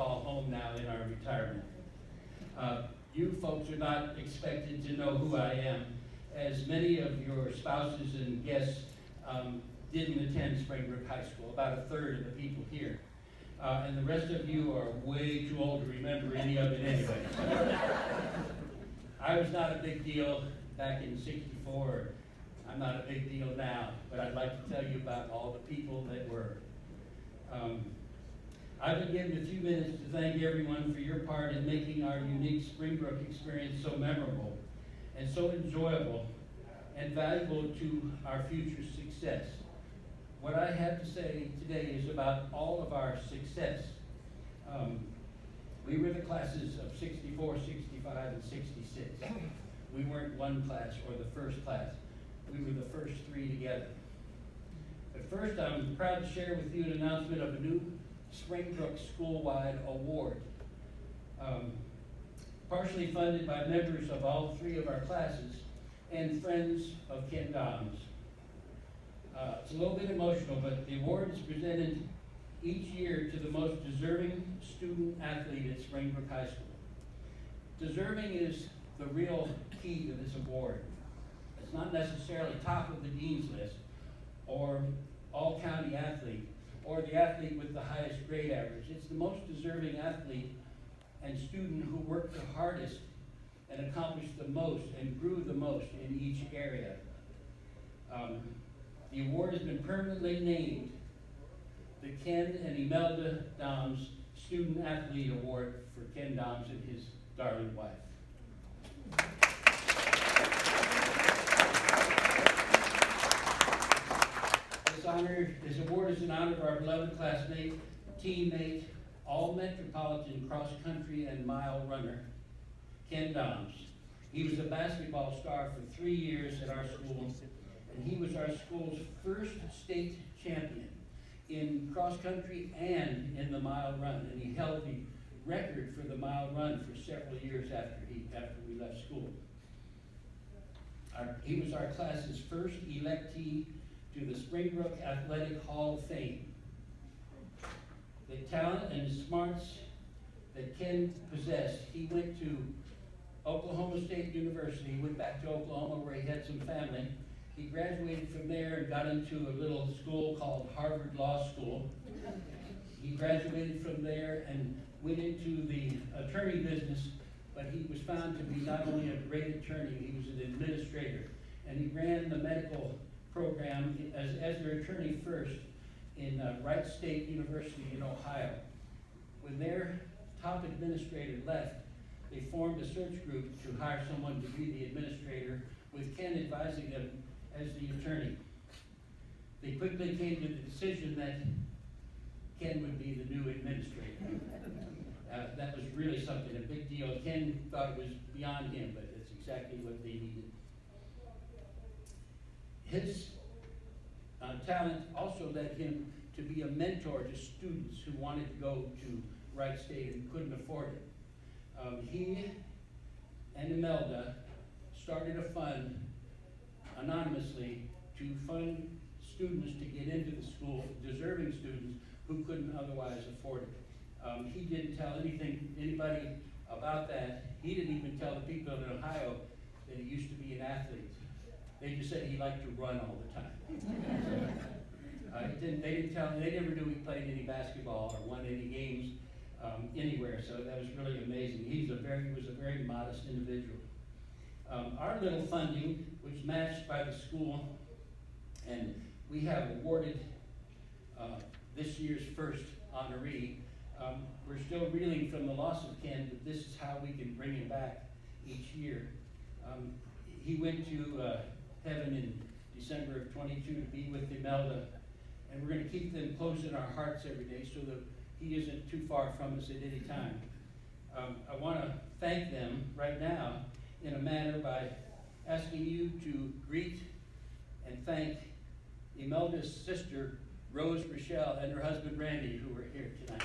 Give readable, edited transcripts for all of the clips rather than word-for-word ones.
call home now in our retirement. You folks are not expected to know who I am, as many of your spouses and guests didn't attend Springbrook High School, about a third of the people here. And the rest of you are way too old to remember any of it anyway. I was not a big deal back in '64. I'm not a big deal now, but I'd like to tell you about all the people that were. I've been given a few minutes to thank everyone for your part in making our unique Springbrook experience so memorable and so enjoyable and valuable to our future success. What I have to say today is about all of our success. We were the classes of '64, '65, and '66. We weren't one class or the first class. We were the first three together. But first, I'm proud to share with you an announcement of a new Springbrook School-wide Award. Partially funded by members of all three of our classes and friends of Ken Doms. It's a little bit emotional, but the award is presented each year to the most deserving student athlete at Springbrook High School. Deserving is the real key to this award. It's not necessarily top of the dean's list, or all-county athlete, or the athlete with the highest grade average. It's the most deserving athlete and student who worked the hardest and accomplished the most and grew the most in each area. The award has been permanently named the Ken and Imelda Doms Student Athlete Award for Ken Doms and his darling wife. This award is in honor of our beloved classmate, teammate, all-metropolitan cross-country and mile runner, Ken Doms. He was a basketball star for 3 years at our school, and he was our school's first state champion in cross-country and in the mile run, and he held the record for the mile run for several years after we left school. He was our class's first electee to the Springbrook Athletic Hall of Fame. The talent and smarts that Ken possessed, he went to Oklahoma State University. He went back to Oklahoma where he had some family. He graduated from there and got into a little school called Harvard Law School. He graduated from there and went into the attorney business, but he was found to be not only a great attorney, he was an administrator. And he ran the medical program as their attorney first in Wright State University in Ohio. When their top administrator left, they formed a search group to hire someone to be the administrator, with Ken advising them as the attorney. They quickly came to the decision that Ken would be the new administrator. That was really something, a big deal. Ken thought it was beyond him, but it's exactly what they needed. His talent also led him to be a mentor to students who wanted to go to Wright State and couldn't afford it. He and Imelda started a fund anonymously to fund students to get into the school, deserving students who couldn't otherwise afford it. He didn't tell anybody about that. He didn't even tell the people in Ohio that he used to be an athlete. They just said he liked to run all the time. They never knew he played any basketball or won any games anywhere, so that was really amazing. He was a very modest individual. Our little funding was matched by the school, and we have awarded this year's first honoree. We're still reeling from the loss of Ken, but this is how we can bring him back each year. He went to heaven in December of 22 to be with Imelda, and we're going to keep them close in our hearts every day so that he isn't too far from us at any time. I want to thank them right now in a manner by asking you to greet and thank Imelda's sister, Rose Rochelle, and her husband, Randy, who are here tonight.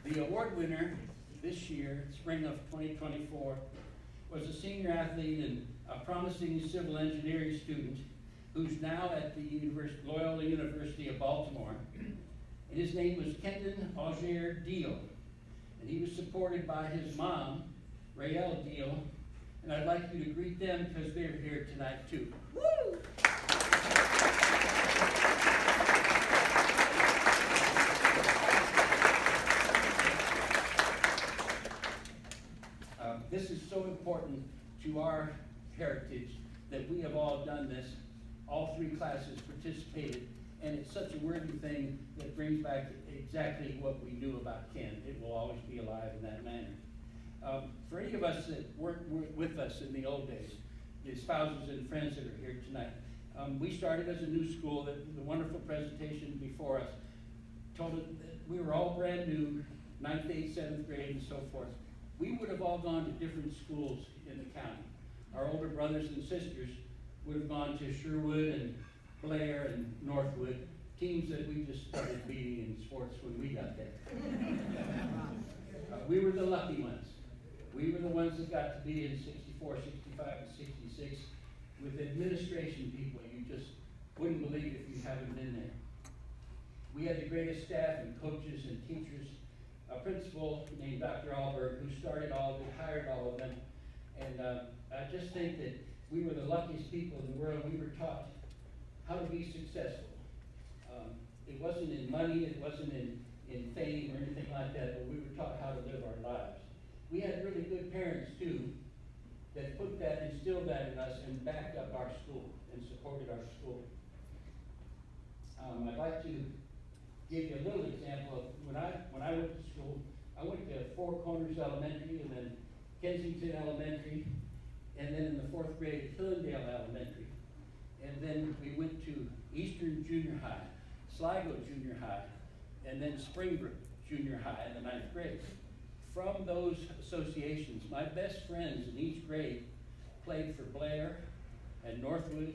The award winner this year, spring of 2024, was a senior athlete and a promising civil engineering student who's now at the Loyola University of Baltimore. And his name was Kenton Auger Deal. And he was supported by his mom, Raelle Deal. And I'd like you to greet them because they're here tonight too. Woo! This is so important to our heritage that we have all done this. All three classes participated, and it's such a worthy thing that brings back exactly what we knew about Ken. It will always be alive in that manner. For any of us that weren't with us in the old days, the spouses and friends that are here tonight, we started as a new school. The wonderful presentation before us told us that we were all brand new, 9th, 8th, 7th grade, and so forth. We would have all gone to different schools in the county. Our older brothers and sisters would have gone to Sherwood and Blair and Northwood, teams that we just started beating in sports when we got there. We were the lucky ones. We were the ones that got to be in 64, 65, and 66 with administration people. You just wouldn't believe if you haven't been there. We had the greatest staff and coaches and teachers. A principal named Dr. Alberg, who started all of it, hired all of them. And I just think that we were the luckiest people in the world. We were taught how to be successful. It wasn't in money, it wasn't in fame or anything like that, but we were taught how to live our lives. We had really good parents too, that put that, instilled that in us and backed up our school and supported our school. I'd like to give you a little example of when I went to school. I went to Four Corners Elementary and then Kensington Elementary, and then in the 4th grade, Hillendale Elementary. And then we went to Eastern Junior High, Sligo Junior High, and then Springbrook Junior High in the 9th grade. From those associations, my best friends in each grade played for Blair and Northwood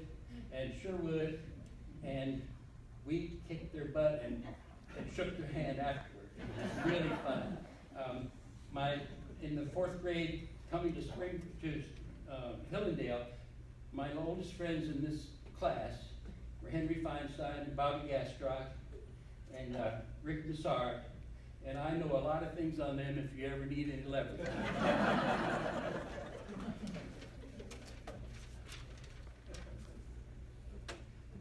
and Sherwood, and we kicked their butt and shook their hand afterward. It was really fun. In the 4th grade, coming to Hillendale, my oldest friends in this class were Henry Feinstein and Bobby Gastrock and Rick Nassar, and I know a lot of things on them if you ever need any leverage.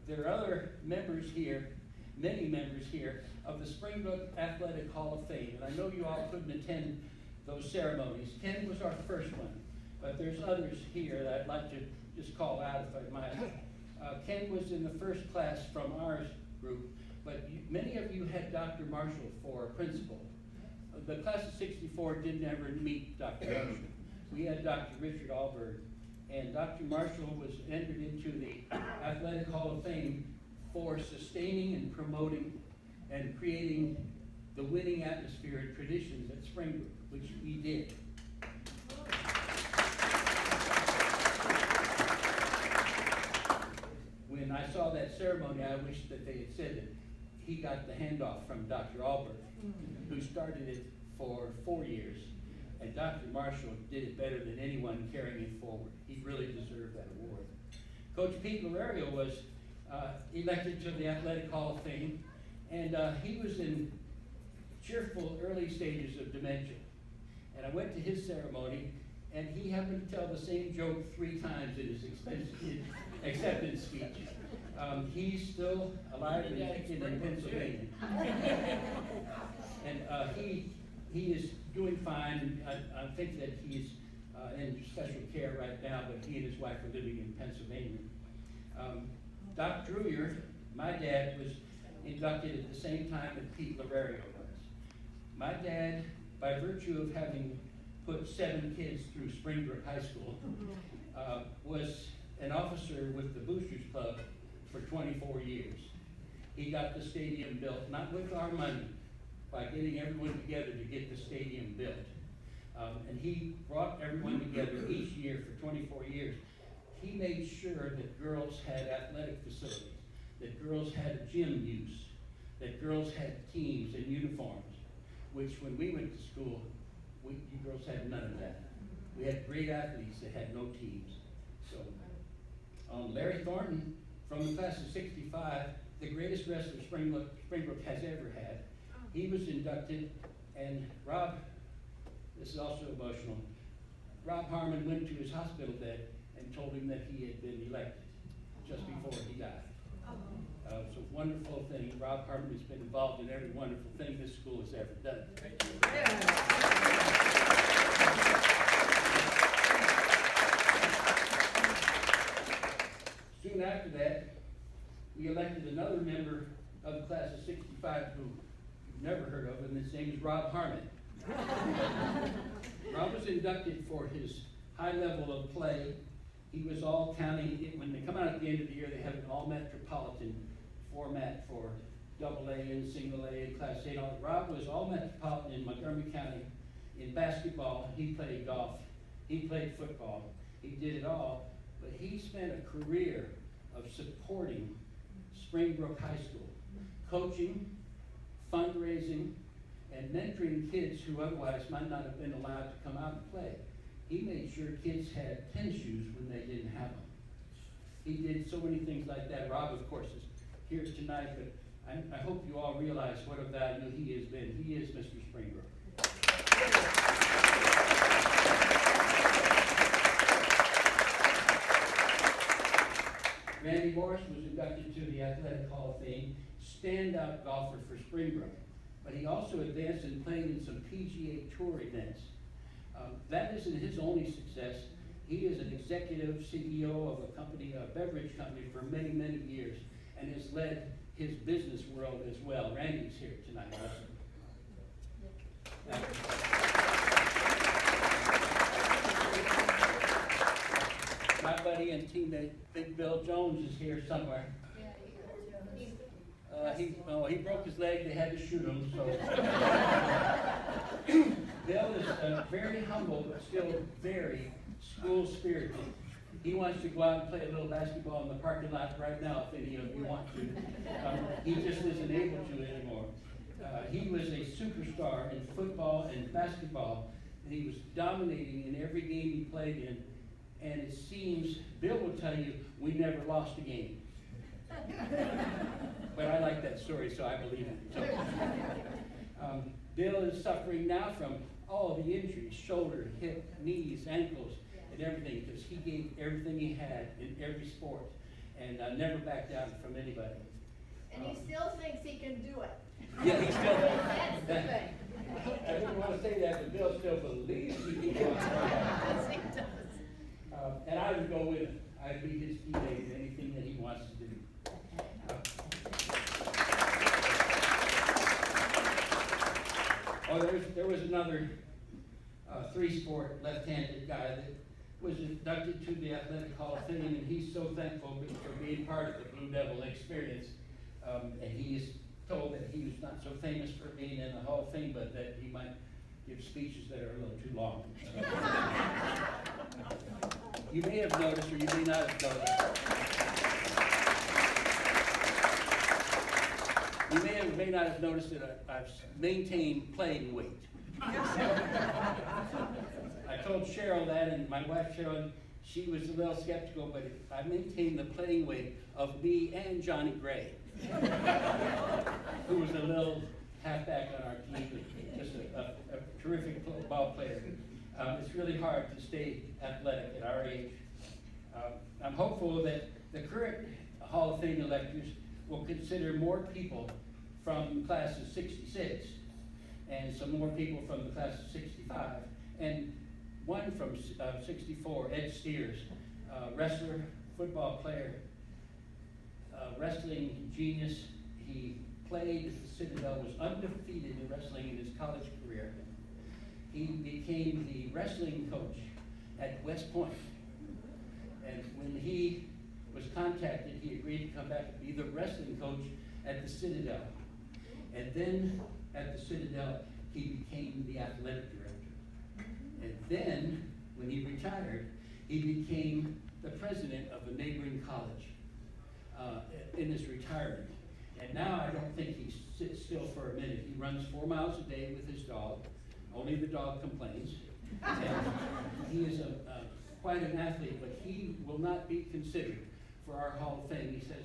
There are other members here, many members here, of the Springbrook Athletic Hall of Fame, and I know you all couldn't attend those ceremonies. Ken was our first one, but there's others here that I'd like to just call out if I might. Ken was in the first class from our group, but many of you had Dr. Marshall for principal. The class of 64 didn't ever meet Dr. Marshall. We had Dr. Richard Alberg, and Dr. Marshall was entered into the Athletic Hall of Fame for sustaining and promoting and creating the winning atmosphere and traditions at Springbrook, which we did. When I saw that ceremony, I wish that they had said that he got the handoff from Dr. Alberg, who started it for 4 years. And Dr. Marshall did it better than anyone carrying it forward. He really deserved that award. Coach Pete Lorario was elected to the Athletic Hall of Fame, and he was in cheerful early stages of dementia. And I went to his ceremony, and he happened to tell the same joke 3 times in his acceptance speech. He's still alive and kicking in Pennsylvania. And he is doing fine. I think that he's in special care right now, but he and his wife are living in Pennsylvania. Doc Drewyer, my dad, was inducted at the same time that Pete Lorario was. My dad, by virtue of having put 7 kids through Springbrook High School, was an officer with the Boosters Club for 24 years. He got the stadium built, not with our money, by getting everyone together to get the stadium built. And he brought everyone together each year for 24 years. He made sure that girls had athletic facilities, that girls had gym use, that girls had teams and uniforms, which when we went to school, you girls had none of that. We had great athletes that had no teams. So Larry Thornton from the class of '65, the greatest wrestler Springbrook has ever had. He was inducted, and Rob, this is also emotional, Rob Harmon went to his hospital bed and told him that he had been elected just before he died. It's a wonderful thing. Rob Harmon has been involved in every wonderful thing this school has ever done. Soon after that, we elected another member of the class of '65 who you've never heard of, and his name is Rob Harmon. Rob was inducted for his high level of play. He was all county. When they come out at the end of the year, they have an all metropolitan format for AA and single A, Class A. Rob was all metropolitan in Montgomery County in basketball. He played golf. He played football. He did it all. But he spent a career of supporting Springbrook High School, coaching, fundraising, and mentoring kids who otherwise might not have been allowed to come out and play. He made sure kids had tennis shoes when they didn't have them. He did so many things like that. Rob, of course, is here tonight, but I hope you all realize what a value he has been. He is Mr. Springbrook. Randy Morris was inducted to the Athletic Hall of Fame, standout golfer for Springbrook. But he also advanced and played in some PGA Tour events. That isn't his only success. He is an executive CEO of a company, a beverage company, for many, many years, and has led his business world as well. Randy's here tonight also. My buddy and teammate, Big Bill Jones, is here somewhere. He broke his leg, they had to shoot him, so. Bill is very humble, but still very school-spirited. He wants to go out and play a little basketball in the parking lot right now, if any of you want to. He just isn't able to anymore. He was a superstar in football and basketball, and he was dominating in every game he played in. And it seems, Bill will tell you, we never lost a game. But I like that story, so I believe it. So, Bill is suffering now from all the injuries, shoulder, hip, knees, ankles, and everything, because he gave everything he had in every sport and never backed down from anybody. And he still thinks he can do it. Yeah, he still That's the thing. I didn't want to say that, but Bill still believes he can do it. Yes, he does. And I would go with him. I'd be his teammate in anything that he wants to do. There was another three-sport left-handed guy that was inducted to the Athletic Hall of Fame, and he's so thankful for being part of the Blue Devil experience. And he is told that he was not so famous for being in the Hall of Fame, but that he might give speeches that are a little too long. You may have noticed, or you may not have noticed. You may or may not have noticed that I've maintained playing weight. I told Cheryl that, and my wife Cheryl, she was a little skeptical, but I maintained the playing weight of me and Johnny Gray, who was a little halfback on our team, just a terrific football player. It's really hard to stay athletic at our age. I'm hopeful that the current Hall of Fame electors will consider more people from the class of '66 and some more people from the class of '65 and one from '64, Ed Steers, wrestler, football player, wrestling genius. He played at the Citadel, was undefeated in wrestling in his college career. He became the wrestling coach at West Point. And when he was contacted, he agreed to come back and be the wrestling coach at the Citadel. And then at the Citadel, he became the athletic director. And then, when he retired, he became the president of a neighboring college in his retirement. And now I don't think he sits still for a minute. He runs 4 miles a day with his dog. Only the dog complains. And he is quite an athlete, but he will not be considered for our Hall of Fame. He says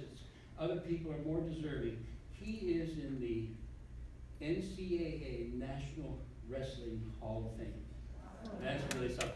other people are more deserving. He is in the NCAA National Wrestling Hall of Fame. That's really something.